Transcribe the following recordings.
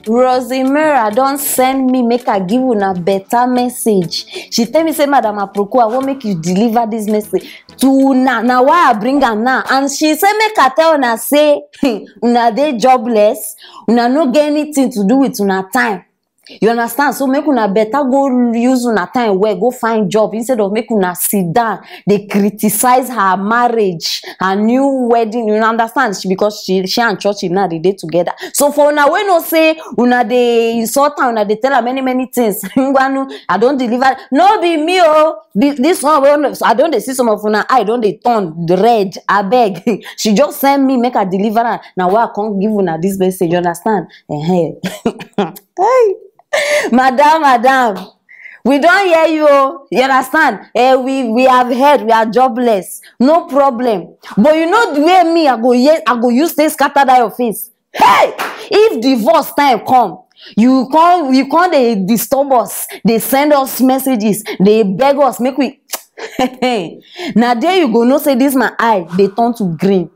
Rosy Meurer don't send me make I give una better message. She tell me say, Madam Aproko, I won't make you deliver this message to una. Now why I bring her now? And she say make I tell una say una dey jobless, una no get anything to do with una time. You understand? So make una better go use una time where go find job instead of make una sit down. They criticize her marriage, her new wedding. You understand? Because she and Churchill now they dey together. So for una we no say una dey insult her, una dey tell her many things. I don't deliver. No be me oh. This one I don't see some of una. I don't dey turn red. I beg. She just send me make her deliver her. Now why I can't give una this message? You understand? Hey. Madam, we don't hear you. You understand? We have heard we are jobless. No problem. But you know the way me, I go use this scatter that your face. Hey, if divorce time come, you can't they disturb us. They send us messages. They beg us, make we. Now there you go. No say this my eye. They turn to green.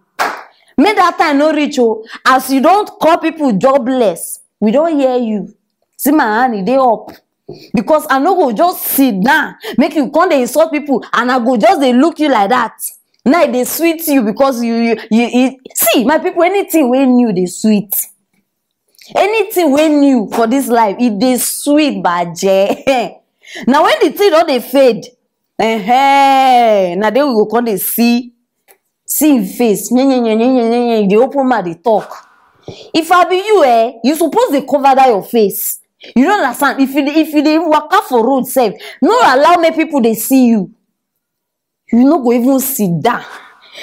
Make that time no reach oh. As you don't call people jobless, we don't hear you. See my hand, they up. Because I no go just sit down, make you come they insult people, and I go just they look you like that. Now they sweet you because you see my people, anything we new they sweet. Anything we new for this life, it they sweet baje. Now when the thing don't they fade, now they will go come they see in face, they open mouth they talk. If I be you, you suppose to cover that your face. You don't understand. If you walk out for road safe, no allow me people they see you. You no go even sit down.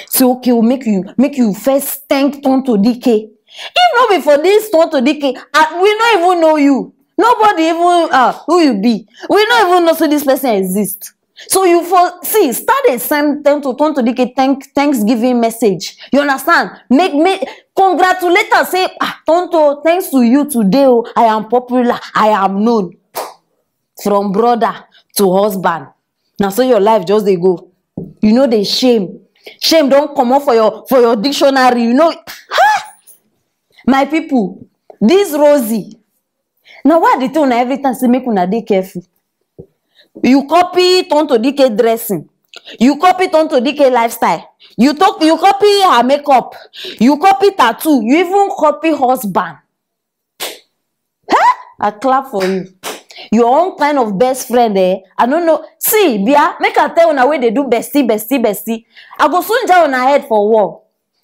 So okay, we'll make you first thank Tonto Dikeh. If not before this Tonto Dikeh, we don't even know you. Nobody even who you be. We don't even know so this person exists. So you start a send them to Tonto Dikeh Thanksgiving message. You understand? Make congratulate her, say, Tonto, thanks to you today, oh, I am popular, I am known. From brother to husband. Now so your life just they go. You know the shame. Shame don't come up for your dictionary. You know. My people, this Rosy. Now why they tell una every time say make una dey careful? You copy Tonto Dikeh dressing. You copy Tonto Dikeh lifestyle. You copy her makeup. You copy tattoo. You even copy husband. Huh? I clap for you. Your own kind of best friend I don't know. See, Bia, make I tell una way they do bestie. I go soon down on her head for war.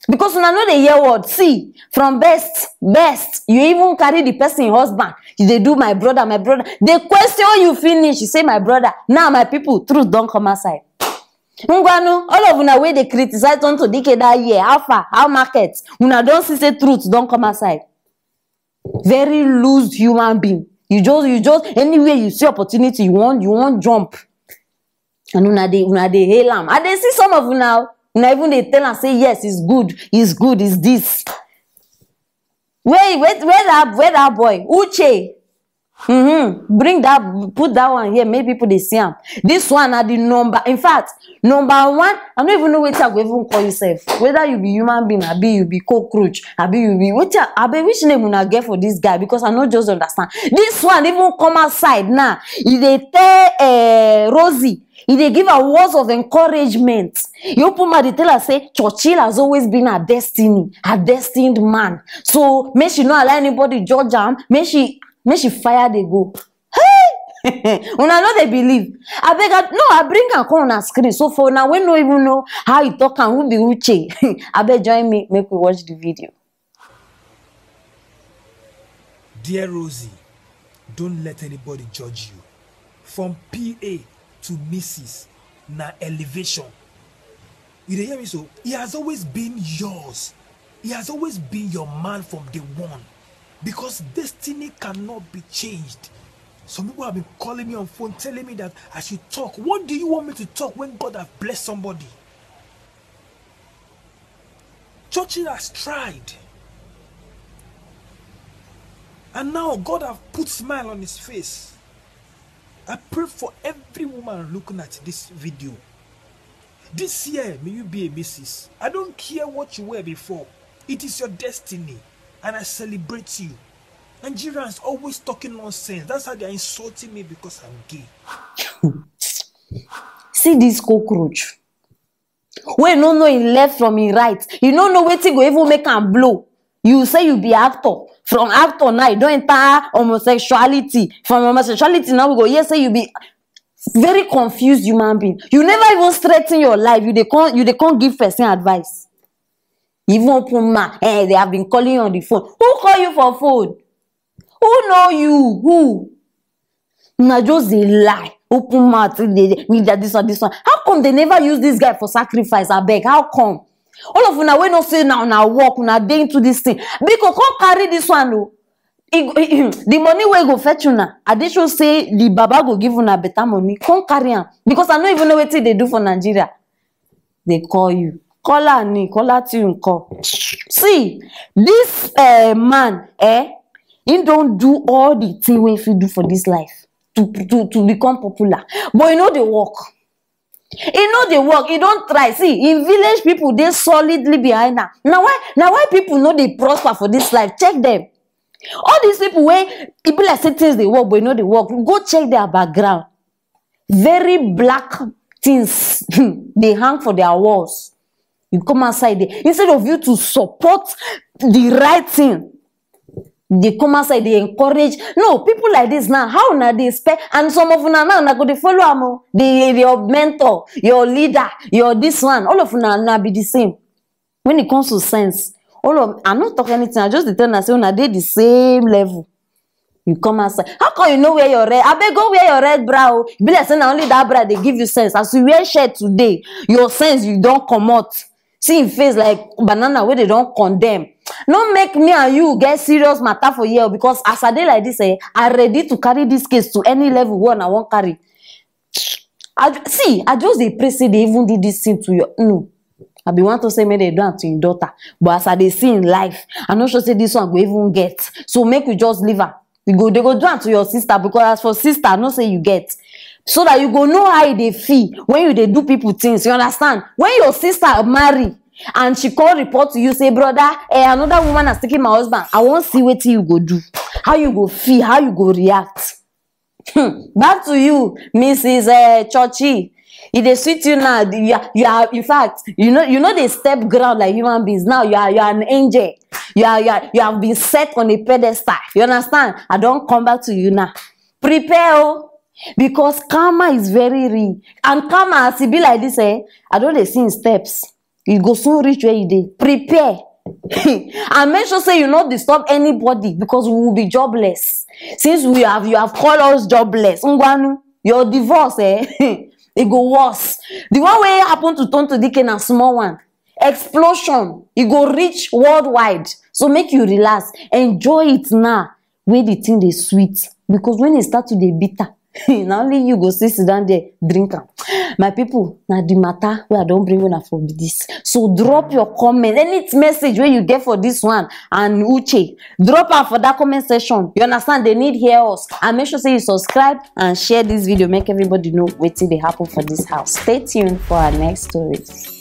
Because when I know the hear word, see, from best, you even carry the person husband. They do my brother. The question you finish, you say my brother. Now my people, truth don't come outside. Ngwanu, all of una way they criticize Tonto Dikeh that year. How far? How market? Una don't see say truth don't come outside. Very loose human being. You just anywhere you see opportunity, you want jump. And una dey hail am. I dey see some of una. Now even they tell and say yes, it's good, it's this. Where that boy? Uche. Bring that, put that one here, make people they see him. This one are the number. In fact, number one, I don't even know what you go even call yourself. Whether you be human being, I be you be cockroach, I be you be which name will I get for this guy? Because I not just understand. This one even come outside now. If they tell Rosy, if they give her words of encouragement, you open my tell her say Churchill has always been her destiny, her destined man. So may she not allow anybody judge him. May she fire they go. Hey, when I know they believe. I bring her come on her screen. So for now, we don't even know how you talk and who be Uche. I beg join me, make we watch the video. Dear Rosy, don't let anybody judge you. From PA to Mrs. na elevation. You dey hear me so? He has always been yours. He has always been your man from day one. Because destiny cannot be changed. Some people have been calling me on phone telling me that I should talk. What do you want me to talk when God has blessed somebody? Churchill has tried. And now God has put a smile on his face. I pray for every woman looking at this video. This year, may you be a Mrs. I don't care what you were before. It is your destiny. And I celebrate you. Nigerians always talking nonsense. That's how they're insulting me because I'm gay. See this cockroach. We no know in left from in right. You don't know wetin go even make am blow. You say you be actor. From actor now, you don't enter homosexuality. From homosexuality now, we go, yes, say you be very confused human being. You never even straighten your life. You can't give person advice. Even open mouth, they have been calling you on the phone. Who call you for phone? Who know you? Who? Na just a lie. Open mouth, this one. How come they never use this guy for sacrifice? I beg. How come? All of una we no say now work, una dey into this thing. Because come carry this one, no. The money we go fetch una. I dey sure say the baba go give una better money. Come carry am. Because I don't even know what they do for Nigeria. They call you. Call her to you call. See, this man, he don't do all the thing we fit do for this life to become popular. But you know they work. He don't try. See, in village people, they solidly behind her. Now why people know they prosper for this life? Check them. All these people where people like say things they work, but you know they work. Go check their background. Very black things they hang for their walls. You come outside there. Instead of you to support the right thing, they come outside, they encourage. No, people like this now, how now they expect, and some of them now go they follow amo. Your mentor, your leader, your this one, all of them now be the same. When it comes to sense, I'm not talking anything, I just tell you, say una they the same level. You come outside. How come you know where your red? I beg go wear your red bra. Be like saying only that bra they give you sense. As you wear shirt today, your sense you don't come out. See in face like banana where they don't condemn. No make me and you get serious matter for you because as a day like this, I'm ready to carry this case to any level one I won't carry. I just they pray say they even do this thing to you. No. I be want to say maybe they do it to your daughter. But as they see in life, I not sure say this one go even get. So make you just leave her. They go do it to your sister because as for sister, I not say you get. So that you go know how they feel when they do people things. You understand? When your sister marry and she call report to you, say, brother, another woman has taken my husband. I won't see what you go do. How you go feel, how you go react. Back to you, Mrs Churchill. If they sweet you now, you are in fact, you know they step ground like human beings. Now you are an angel. You have been set on a pedestal. You understand? I don't come back to you now. Prepare. Because karma is very real. And karma, as it be like this, I don't see in steps. You go soon reach where you did. Prepare. And make sure say you not disturb anybody because we will be jobless. Since you have called us jobless. Your divorce, it go worse. The one way happened to Tonto Dikeh na small one. Explosion. It go reach worldwide. So make you relax. Enjoy it now. Where the thing is sweet. Because when it start to be bitter, not only you go sit down there, drink am. My people, now the matter where I don't bring una for this. So drop your comment, any message where you get for this one and Uche, drop am for that comment section. You understand? They need hear us. And make sure say you subscribe and share this video. Make everybody know wetin dey happen for this house. Stay tuned for our next stories.